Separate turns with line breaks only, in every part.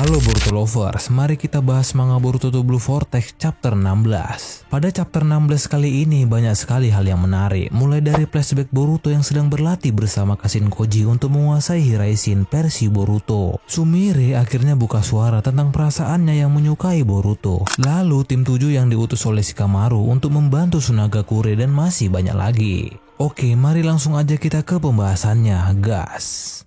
Halo Boruto Lovers, mari kita bahas manga Boruto The Blue Vortex chapter 16. Pada chapter 16 kali ini banyak sekali hal yang menarik, mulai dari flashback Boruto yang sedang berlatih bersama Kashin Koji untuk menguasai Hiraishin versi Boruto. Sumire akhirnya buka suara tentang perasaannya yang menyukai Boruto. Lalu tim 7 yang diutus oleh Shikamaru untuk membantu Tsunagakure dan masih banyak lagi. Oke, mari langsung aja kita ke pembahasannya, gas.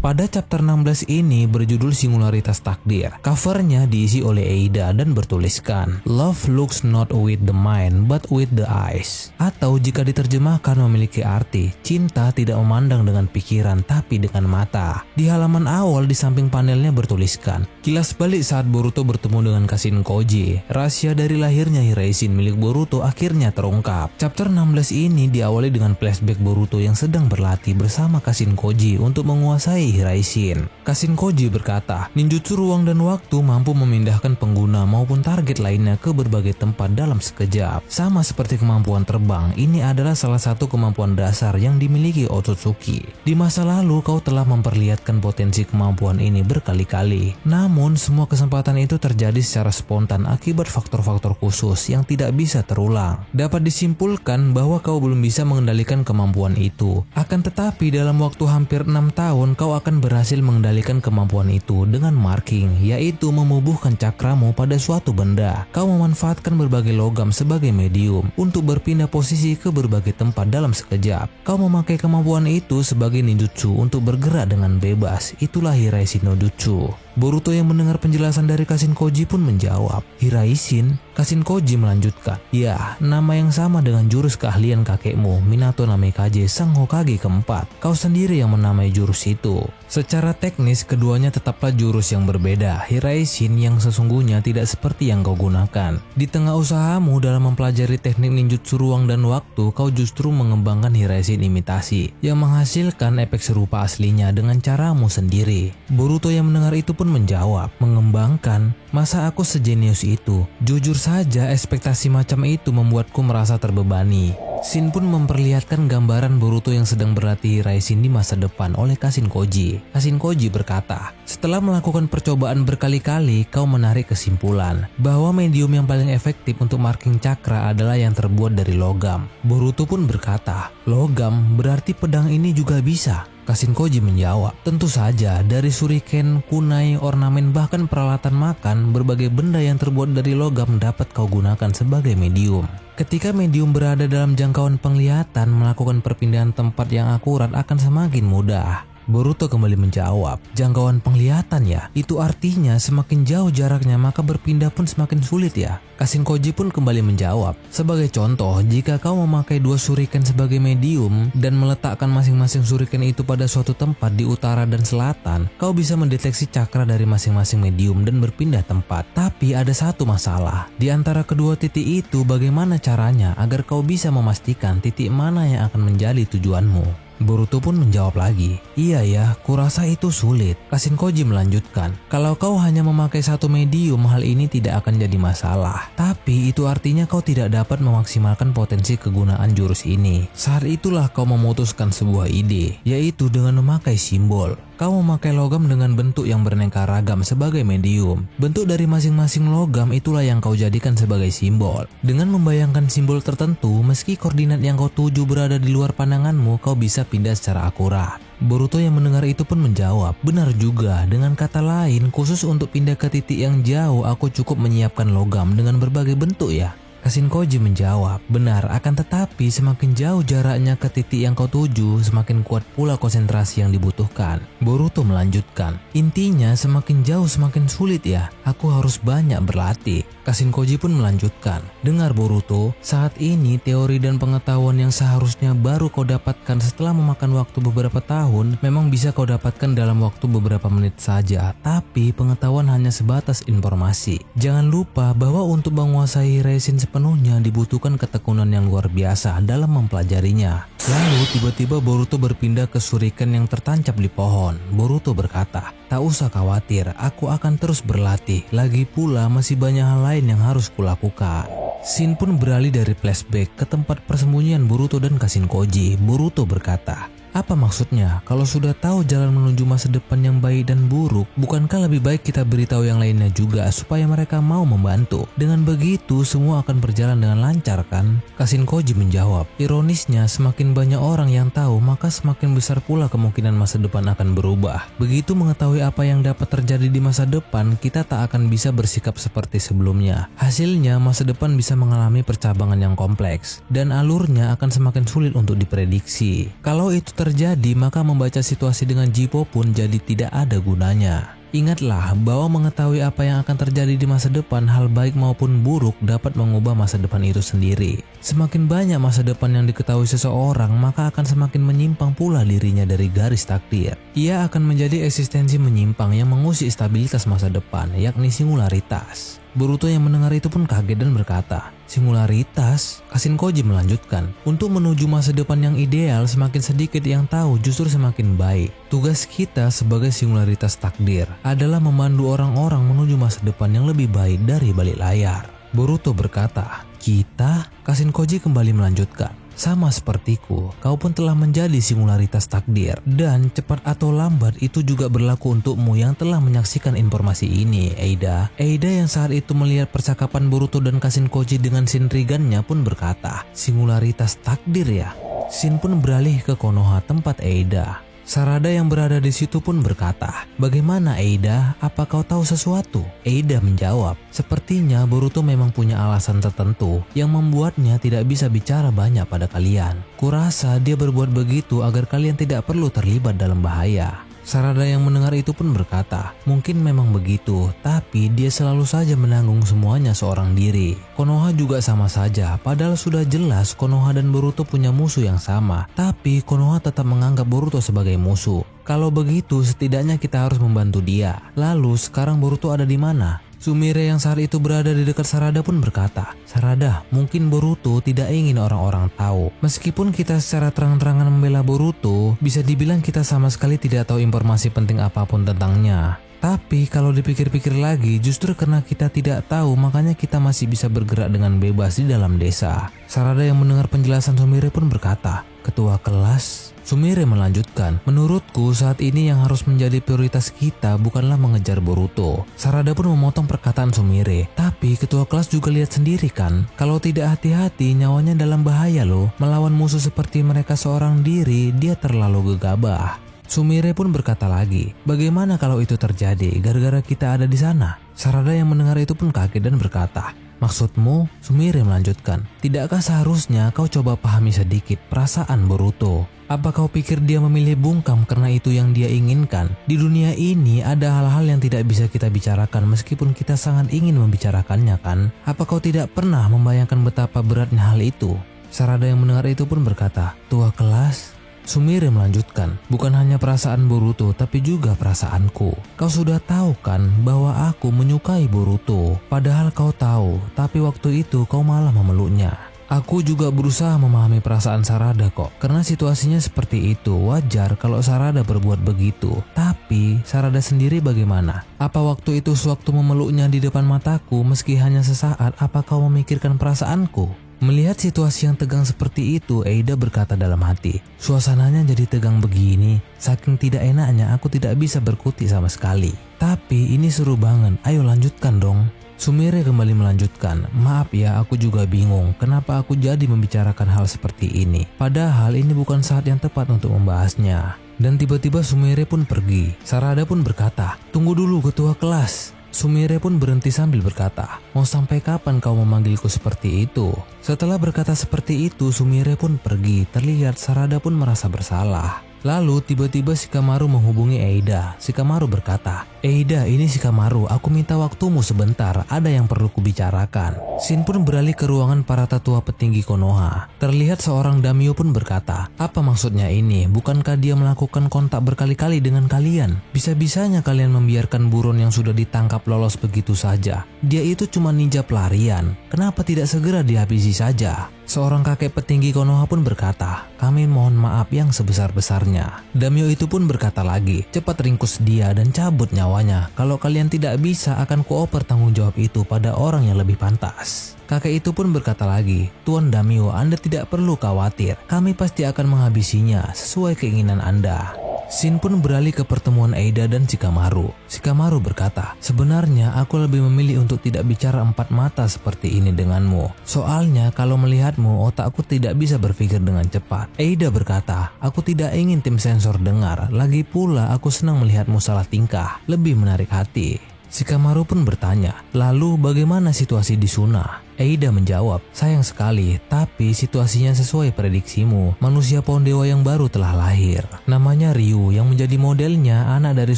Pada chapter 16 ini berjudul Singularitas Takdir. Covernya diisi oleh Eida dan bertuliskan Love looks not with the mind but with the eyes. Atau jika diterjemahkan memiliki arti, cinta tidak memandang dengan pikiran tapi dengan mata. Di halaman awal di samping panelnya bertuliskan kilas balik saat Boruto bertemu dengan Kashin Koji. Rahasia dari lahirnya Hiraishin milik Boruto akhirnya terungkap. Chapter 16 ini diawali dengan flashback Boruto yang sedang berlatih bersama Kashin Koji untuk menguasai Hiraishin. Kashin Koji berkata, ninjutsu ruang dan waktu mampu memindahkan pengguna maupun target lainnya ke berbagai tempat dalam sekejap. Sama seperti kemampuan terbang, ini adalah salah satu kemampuan dasar yang dimiliki Otsutsuki. Di masa lalu kau telah memperlihatkan potensi kemampuan ini berkali-kali. Namun semua kesempatan itu terjadi secara spontan akibat faktor-faktor khusus yang tidak bisa terulang. Dapat disimpulkan bahwa kau belum bisa mengendalikan kemampuan itu. Akan tetapi dalam waktu hampir 6 tahun kau akan berhasil mengendalikan kemampuan itu dengan marking, yaitu membubuhkan cakramu pada suatu benda. Kau memanfaatkan berbagai logam sebagai medium untuk berpindah posisi ke berbagai tempat dalam sekejap. Kau memakai kemampuan itu sebagai ninjutsu untuk bergerak dengan bebas. Itulah Hiraishin no Jutsu. Boruto yang mendengar penjelasan dari Kashin Koji pun menjawab, Hiraishin? Kashin Koji melanjutkan, ya, nama yang sama dengan jurus keahlian kakekmu, Minato Namikaze, sang Hokage keempat. Kau sendiri yang menamai jurus itu. Secara teknis, keduanya tetaplah jurus yang berbeda. Hiraishin yang sesungguhnya tidak seperti yang kau gunakan. Di tengah usahamu dalam mempelajari teknik ninjutsu ruang dan waktu, kau justru mengembangkan Hiraishin imitasi, yang menghasilkan efek serupa aslinya dengan caramu sendiri. Boruto yang mendengar itu pun menjawab, mengembangkan? Masa aku sejenius itu? Jujur saja ekspektasi macam itu membuatku merasa terbebani. Shin pun memperlihatkan gambaran Boruto yang sedang berlatih Hiraishin di masa depan oleh Kashin Koji. Kashin Koji berkata, setelah melakukan percobaan berkali-kali, kau menarik kesimpulan bahwa medium yang paling efektif untuk marking cakra adalah yang terbuat dari logam. Boruto pun berkata, logam berarti pedang ini juga bisa? Kashin Koji menjawab, tentu saja dari shuriken, kunai, ornamen bahkan peralatan makan, berbagai benda yang terbuat dari logam dapat kau gunakan sebagai medium. Ketika medium berada dalam jangkauan penglihatan, melakukan perpindahan tempat yang akurat akan semakin mudah. Boruto kembali menjawab, jangkauan penglihatan ya? Itu artinya semakin jauh jaraknya maka berpindah pun semakin sulit ya? Kashin Koji pun kembali menjawab, sebagai contoh, jika kau memakai 2 shuriken sebagai medium dan meletakkan masing-masing shuriken itu pada suatu tempat di utara dan selatan, kau bisa mendeteksi cakra dari masing-masing medium dan berpindah tempat. Tapi ada satu masalah, di antara kedua titik itu bagaimana caranya agar kau bisa memastikan titik mana yang akan menjadi tujuanmu? Boruto pun menjawab lagi, iya ya, kurasa itu sulit. Kashin Koji melanjutkan, kalau kau hanya memakai satu medium, hal ini tidak akan jadi masalah. Tapi itu artinya kau tidak dapat memaksimalkan potensi kegunaan jurus ini. Saat itulah kau memutuskan sebuah ide, yaitu dengan memakai simbol. Kau memakai logam dengan bentuk yang beraneka ragam sebagai medium. Bentuk dari masing-masing logam itulah yang kau jadikan sebagai simbol. Dengan membayangkan simbol tertentu, meski koordinat yang kau tuju berada di luar pandanganmu, kau bisa pindah secara akurat. Boruto yang mendengar itu pun menjawab, benar juga, dengan kata lain, khusus untuk pindah ke titik yang jauh, aku cukup menyiapkan logam dengan berbagai bentuk ya? Kashin Koji menjawab, benar, akan tetapi semakin jauh jaraknya ke titik yang kau tuju, semakin kuat pula konsentrasi yang dibutuhkan. Boruto melanjutkan, intinya semakin jauh semakin sulit ya, aku harus banyak berlatih. Kashin Koji pun melanjutkan, dengar Boruto, saat ini teori dan pengetahuan yang seharusnya baru kau dapatkan setelah memakan waktu beberapa tahun, memang bisa kau dapatkan dalam waktu beberapa menit saja, tapi pengetahuan hanya sebatas informasi. Jangan lupa bahwa untuk menguasai Hiraishin sepenuhnya dibutuhkan ketekunan yang luar biasa dalam mempelajarinya. Lalu tiba-tiba Boruto berpindah ke shuriken yang tertancap di pohon. Boruto berkata, "Tak usah khawatir, aku akan terus berlatih. Lagi pula masih banyak hal lain yang harus kulakukan." Shin pun beralih dari flashback ke tempat persembunyian Boruto dan Kashinkoji. Boruto berkata, "Apa maksudnya? Kalau sudah tahu jalan menuju masa depan yang baik dan buruk, bukankah lebih baik kita beritahu yang lainnya juga supaya mereka mau membantu? Dengan begitu semua akan berjalan dengan lancar kan?" Kashinkoji menjawab, "Ironisnya semakin banyak orang yang tahu maka semakin besar pula kemungkinan masa depan akan berubah. Begitu mengetahui apa yang dapat terjadi di masa depan, kita tak akan bisa bersikap seperti sebelumnya. Hasilnya masa depan bisa mengalami percabangan yang kompleks dan alurnya akan semakin sulit untuk diprediksi. Kalau itu terjadi, maka membaca situasi dengan jipo pun jadi tidak ada gunanya. Ingatlah bahwa mengetahui apa yang akan terjadi di masa depan, hal baik maupun buruk, dapat mengubah masa depan itu sendiri. Semakin banyak masa depan yang diketahui seseorang, maka akan semakin menyimpang pula dirinya dari garis takdir. Ia akan menjadi eksistensi menyimpang yang mengusik stabilitas masa depan, yakni singularitas." Boruto yang mendengar itu pun kaget dan berkata, "Singularitas?" Kashinkoji melanjutkan, "Untuk menuju masa depan yang ideal, semakin sedikit yang tahu justru semakin baik. Tugas kita sebagai singularitas takdir adalah memandu orang-orang menuju masa depan yang lebih baik dari balik layar." Boruto berkata, "Kita?" Kashinkoji kembali melanjutkan, "Sama sepertiku, kau pun telah menjadi singularitas takdir. Dan cepat atau lambat itu juga berlaku untukmu yang telah menyaksikan informasi ini, Eida." Eida yang saat itu melihat percakapan Boruto dan Kashinkoji dengan Shinrigannya pun berkata, "Singularitas takdir ya?" Shin pun beralih ke Konoha tempat Eida. Sarada yang berada di situ pun berkata, "Bagaimana Eida? Apa kau tahu sesuatu?" Eida menjawab, "Sepertinya Boruto memang punya alasan tertentu yang membuatnya tidak bisa bicara banyak pada kalian. Kurasa dia berbuat begitu agar kalian tidak perlu terlibat dalam bahaya." Sarada yang mendengar itu pun berkata, "Mungkin memang begitu, tapi dia selalu saja menanggung semuanya seorang diri." Konoha juga sama saja, padahal sudah jelas Konoha dan Boruto punya musuh yang sama, tapi Konoha tetap menganggap Boruto sebagai musuh. Kalau begitu, setidaknya kita harus membantu dia. Lalu sekarang Boruto ada di mana? Sumire yang saat itu berada di dekat Sarada pun berkata, "Sarada, mungkin Boruto tidak ingin orang-orang tahu. Meskipun kita secara terang-terangan membela Boruto, bisa dibilang kita sama sekali tidak tahu informasi penting apapun tentangnya. Tapi kalau dipikir-pikir lagi, justru karena kita tidak tahu, makanya kita masih bisa bergerak dengan bebas di dalam desa." Sarada yang mendengar penjelasan Sumire pun berkata, "Ketua kelas?" Sumire melanjutkan, "Menurutku saat ini yang harus menjadi prioritas kita bukanlah mengejar Boruto." Sarada pun memotong perkataan Sumire, "Tapi ketua kelas juga lihat sendiri kan, kalau tidak hati-hati nyawanya dalam bahaya loh. Melawan musuh seperti mereka seorang diri, dia terlalu gegabah." Sumire pun berkata lagi, "Bagaimana kalau itu terjadi gara-gara kita ada di sana?" Sarada yang mendengar itu pun kaget dan berkata, "Maksudmu?" Sumire melanjutkan, "Tidakkah seharusnya kau coba pahami sedikit perasaan Boruto? Apa kau pikir dia memilih bungkam karena itu yang dia inginkan? Di dunia ini ada hal-hal yang tidak bisa kita bicarakan meskipun kita sangat ingin membicarakannya kan? Apa kau tidak pernah membayangkan betapa beratnya hal itu?" Sarada yang mendengar itu pun berkata, "Tua kelas?" Sumire melanjutkan, "Bukan hanya perasaan Boruto tapi juga perasaanku. Kau sudah tahu kan bahwa aku menyukai Boruto. Padahal kau tahu, tapi waktu itu kau malah memeluknya. Aku juga berusaha memahami perasaan Sarada kok. Karena situasinya seperti itu, wajar kalau Sarada berbuat begitu. Tapi Sarada sendiri bagaimana? Apa waktu itu sewaktu memeluknya di depan mataku meski hanya sesaat, apa kau memikirkan perasaanku?" Melihat situasi yang tegang seperti itu, Eida berkata dalam hati, "Suasananya jadi tegang begini. Saking tidak enaknya aku tidak bisa berkutik sama sekali. Tapi ini seru banget, ayo lanjutkan dong." Sumire kembali melanjutkan, "Maaf ya, aku juga bingung kenapa aku jadi membicarakan hal seperti ini. Padahal ini bukan saat yang tepat untuk membahasnya." Dan tiba-tiba Sumire pun pergi. Sarada pun berkata, "Tunggu dulu ketua kelas." Sumire pun berhenti sambil berkata, "Mau sampai kapan kau memanggilku seperti itu?" Setelah berkata seperti itu, Sumire pun pergi. Terlihat Sarada pun merasa bersalah. Lalu tiba-tiba Shikamaru menghubungi Eida. Shikamaru berkata, "Eida, ini Shikamaru, aku minta waktumu sebentar, ada yang perlu kubicarakan." Shin pun beralih ke ruangan para tetua petinggi Konoha. Terlihat seorang daimyo pun berkata, "Apa maksudnya ini? Bukankah dia melakukan kontak berkali-kali dengan kalian? Bisa-bisanya kalian membiarkan buron yang sudah ditangkap lolos begitu saja. Dia itu cuma ninja pelarian. Kenapa tidak segera dihabisi saja?" Seorang kakek petinggi Konoha pun berkata, "Kami mohon maaf yang sebesar-besarnya." Daimyo itu pun berkata lagi, "Cepat ringkus dia dan cabut nyawanya. Kalau kalian tidak bisa, akan kuoper tanggung jawab itu pada orang yang lebih pantas." Kakek itu pun berkata lagi, "Tuan Daimyo, Anda tidak perlu khawatir. Kami pasti akan menghabisinya sesuai keinginan Anda." Shin pun beralih ke pertemuan Eida dan Shikamaru. Shikamaru berkata, "Sebenarnya aku lebih memilih untuk tidak bicara empat mata seperti ini denganmu. Soalnya kalau melihatmu, otakku tidak bisa berpikir dengan cepat." Eida berkata, "Aku tidak ingin tim sensor dengar. Lagi pula aku senang melihatmu salah tingkah. Lebih menarik hati." Shikamaru pun bertanya, "Lalu bagaimana situasi di Suna?" Eida menjawab, "Sayang sekali, tapi situasinya sesuai prediksimu. Manusia pohon dewa yang baru telah lahir. Namanya Ryu, yang menjadi modelnya anak dari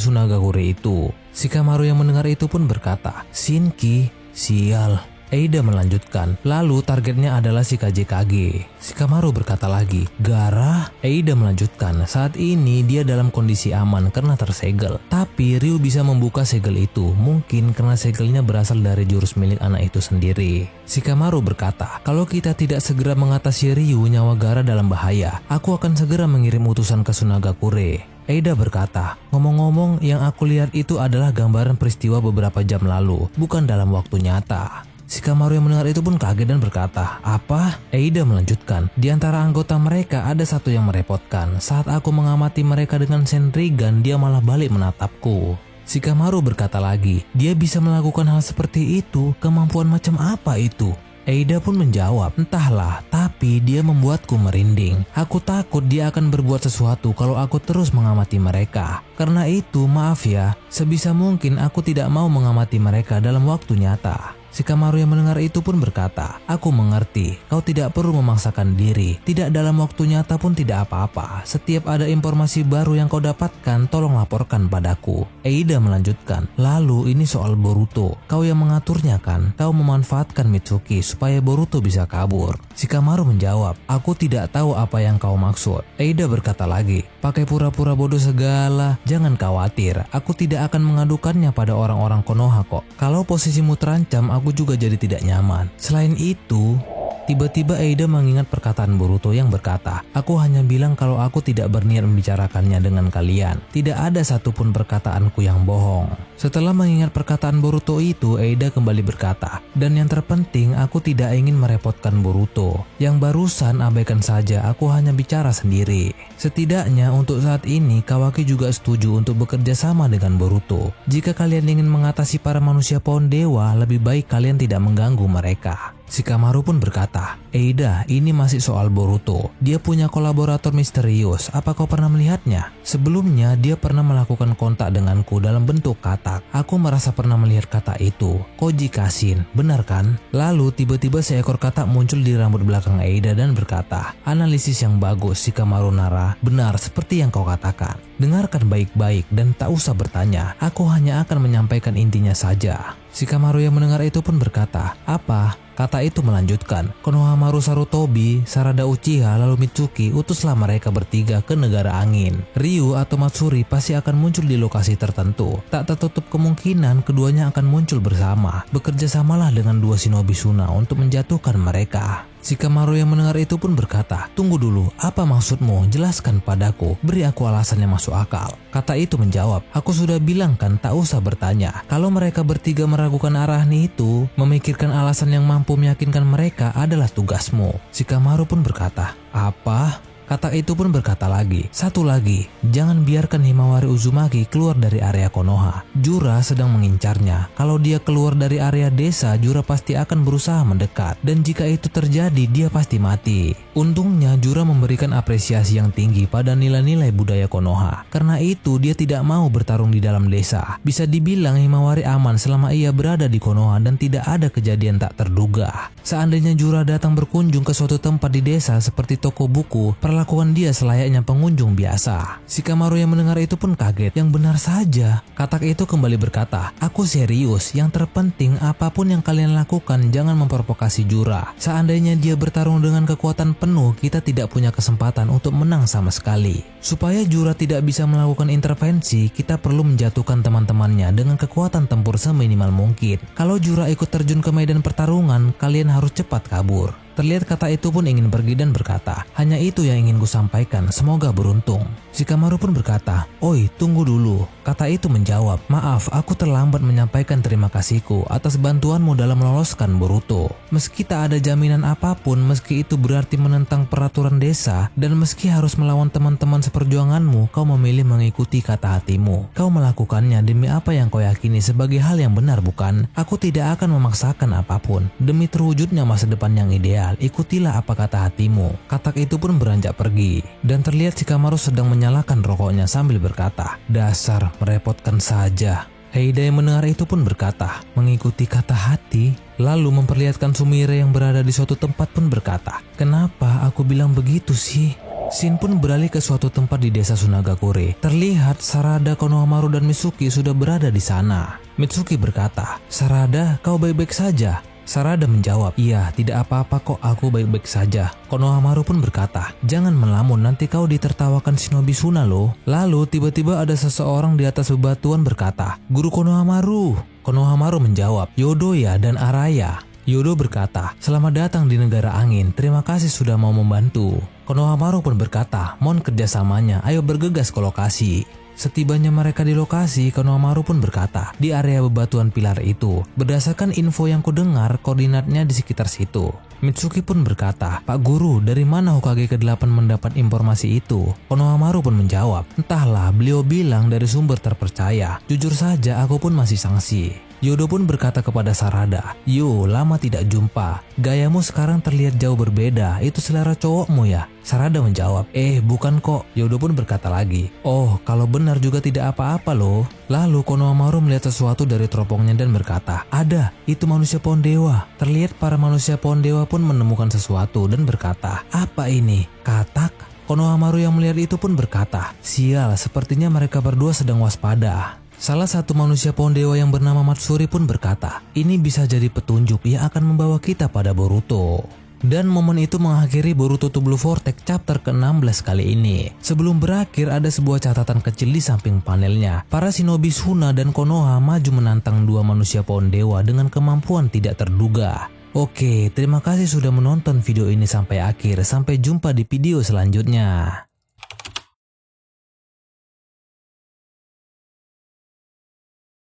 Sunagakure itu." Shikamaru yang mendengar itu pun berkata, "Shinki, sial." Eida melanjutkan, "Lalu targetnya adalah si KJKG." Shikamaru berkata lagi, "Gaara?" Eida melanjutkan, "Saat ini dia dalam kondisi aman karena tersegel. Tapi Ryu bisa membuka segel itu, mungkin karena segelnya berasal dari jurus milik anak itu sendiri." Shikamaru berkata, "Kalau kita tidak segera mengatasi Ryu, nyawa Gaara dalam bahaya. Aku akan segera mengirim utusan ke Sunagakure." Eida berkata, "Ngomong-ngomong, yang aku lihat itu adalah gambaran peristiwa beberapa jam lalu, bukan dalam waktu nyata." Shikamaru yang mendengar itu pun kaget dan berkata, "Apa?" Eida melanjutkan, "Di antara anggota mereka ada satu yang merepotkan. Saat aku mengamati mereka dengan Senrigan, dia malah balik menatapku." Shikamaru berkata lagi, "Dia bisa melakukan hal seperti itu? Kemampuan macam apa itu?" Eida pun menjawab, "Entahlah, tapi dia membuatku merinding. Aku takut dia akan berbuat sesuatu kalau aku terus mengamati mereka. Karena itu, maaf ya, sebisa mungkin aku tidak mau mengamati mereka dalam waktu nyata." Shikamaru yang mendengar itu pun berkata, "Aku mengerti, kau tidak perlu memaksakan diri. Tidak dalam waktu nyata pun tidak apa-apa. Setiap ada informasi baru yang kau dapatkan, tolong laporkan padaku." Eida melanjutkan, "Lalu ini soal Boruto. Kau yang mengaturnya kan? Kau memanfaatkan Mitsuki supaya Boruto bisa kabur." Shikamaru menjawab, "Aku tidak tahu apa yang kau maksud." Eida berkata lagi, "Pakai pura-pura bodoh segala. Jangan khawatir, aku tidak akan mengadukannya pada orang-orang Konoha kok. Kalau posisimu terancam, aku juga jadi tidak nyaman. Selain itu..." Tiba-tiba Eida mengingat perkataan Boruto yang berkata, "Aku hanya bilang kalau aku tidak berniat membicarakannya dengan kalian. Tidak ada satupun perkataanku yang bohong." Setelah mengingat perkataan Boruto itu, Eida kembali berkata, "Dan yang terpenting, aku tidak ingin merepotkan Boruto. Yang barusan abaikan saja, aku hanya bicara sendiri. Setidaknya untuk saat ini, Kawaki juga setuju untuk bekerja sama dengan Boruto. Jika kalian ingin mengatasi para manusia pohon dewa, lebih baik kalian tidak mengganggu mereka." Shikamaru pun berkata, "Eida, ini masih soal Boruto. Dia punya kolaborator misterius. Apa kau pernah melihatnya? Sebelumnya dia pernah melakukan kontak denganku dalam bentuk katak. Aku merasa pernah melihat kata itu. Koji Kashin, benar kan?" Lalu tiba-tiba seekor katak muncul di rambut belakang Eida dan berkata, "Analisis yang bagus, Shikamaru Nara. Benar seperti yang kau katakan. Dengarkan baik-baik dan tak usah bertanya. Aku hanya akan menyampaikan intinya saja." Shikamaru yang mendengar itu pun berkata, "Apa?" Kata itu melanjutkan, "Konohamaru Sarutobi, Sarada Uchiha, lalu Mitsuki, utuslah mereka bertiga ke negara angin. Ryu atau Matsuri pasti akan muncul di lokasi tertentu. Tak tertutup kemungkinan keduanya akan muncul bersama. Bekerja samalah dengan dua shinobi Suna untuk menjatuhkan mereka." Shikamaru yang mendengar itu pun berkata, "Tunggu dulu, apa maksudmu? Jelaskan padaku, beri aku alasan yang masuk akal." Kata itu menjawab, "Aku sudah bilang kan, tak usah bertanya. Kalau mereka bertiga meragukan Arahni itu, memikirkan alasan yang mampu meyakinkan mereka adalah tugasmu." Shikamaru pun berkata, "Apa?" Kata itu pun berkata lagi, "Satu lagi, jangan biarkan Himawari Uzumaki keluar dari area Konoha. Jura sedang mengincarnya. Kalau dia keluar dari area desa, Jura pasti akan berusaha mendekat. Dan jika itu terjadi, dia pasti mati." Untungnya Jura memberikan apresiasi yang tinggi pada nilai-nilai budaya Konoha. Karena itu dia tidak mau bertarung di dalam desa. Bisa dibilang Himawari aman selama ia berada di Konoha dan tidak ada kejadian tak terduga. Seandainya Jura datang berkunjung ke suatu tempat di desa seperti toko buku, memperlakukan dia selayaknya pengunjung biasa. Shikamaru yang mendengar itu pun kaget. Yang benar saja, katak itu kembali berkata, "Aku serius, yang terpenting apapun yang kalian lakukan jangan memprovokasi Jura. Seandainya dia bertarung dengan kekuatan penuh, kita tidak punya kesempatan untuk menang sama sekali. Supaya Jura tidak bisa melakukan intervensi, kita perlu menjatuhkan teman-temannya dengan kekuatan tempur seminimal mungkin. Kalau Jura ikut terjun ke medan pertarungan, kalian harus cepat kabur." Terlihat kata itu pun ingin pergi dan berkata, "Hanya itu yang ingin ku sampaikan, semoga beruntung." Shikamaru pun berkata, "Oi, tunggu dulu." Kata itu menjawab, "Maaf, aku terlambat menyampaikan terima kasihku atas bantuanmu dalam meloloskan Boruto. Meski tak ada jaminan apapun, meski itu berarti menentang peraturan desa, dan meski harus melawan teman-teman seperjuanganmu, kau memilih mengikuti kata hatimu. Kau melakukannya demi apa yang kau yakini sebagai hal yang benar, bukan? Aku tidak akan memaksakan apapun. Demi terwujudnya masa depan yang ideal, ikutilah apa kata hatimu." Katak itu pun beranjak pergi, dan terlihat Shikamaru sedang menyalakan rokoknya sambil berkata, "Dasar merepotkan saja." Eida yang mendengar itu pun berkata, "Mengikuti kata hati?" Lalu memperlihatkan Sumire yang berada di suatu tempat pun berkata, "Kenapa aku bilang begitu sih?" Shin pun beralih ke suatu tempat di desa Sunagakure. Terlihat Sarada, Konohamaru, dan Mitsuki sudah berada di sana. Mitsuki berkata, "Sarada, kau baik-baik saja?" Sarada menjawab, "Iya, tidak apa-apa kok, aku baik-baik saja." Konohamaru pun berkata, "Jangan melamun, nanti kau ditertawakan Shinobi Suna loh." Lalu tiba-tiba ada seseorang di atas bebatuan berkata, "Guru Konohamaru." Konohamaru menjawab, "Yodo ya dan Araya." Yodo berkata, "Selamat datang di negara angin, terima kasih sudah mau membantu." Konohamaru pun berkata, "Mohon kerjasamanya, ayo bergegas ke lokasi." Setibanya mereka di lokasi, Konohamaru pun berkata, "Di area bebatuan pilar itu, berdasarkan info yang kudengar, koordinatnya di sekitar situ." Mitsuki pun berkata, "Pak Guru, dari mana Hokage ke-8 mendapat informasi itu?" Konohamaru pun menjawab, "Entahlah, beliau bilang dari sumber terpercaya. Jujur saja aku pun masih sangsi." Yodo pun berkata kepada Sarada, "Yo, lama tidak jumpa. Gayamu sekarang terlihat jauh berbeda, itu selera cowokmu ya?" Sarada menjawab, Bukan kok." Yodo pun berkata lagi, "Oh, kalau benar juga tidak apa-apa loh." Lalu Konohamaru melihat sesuatu dari teropongnya dan berkata, "Ada, itu manusia pohon dewa." Terlihat para manusia pohon dewa pun menemukan sesuatu dan berkata, "Apa ini? Katak?" Konohamaru yang melihat itu pun berkata, "Sial, sepertinya mereka berdua sedang waspada." Salah satu manusia pohon dewa yang bernama Matsuri pun berkata, "Ini bisa jadi petunjuk yang akan membawa kita pada Boruto." Dan momen itu mengakhiri Boruto to Blue Vortex chapter ke-16 kali ini. Sebelum berakhir ada sebuah catatan kecil di samping panelnya. Para shinobi Suna dan Konoha maju menantang dua manusia pohon dewa dengan kemampuan tidak terduga. Oke, terima kasih sudah menonton video ini sampai akhir. Sampai jumpa di video selanjutnya.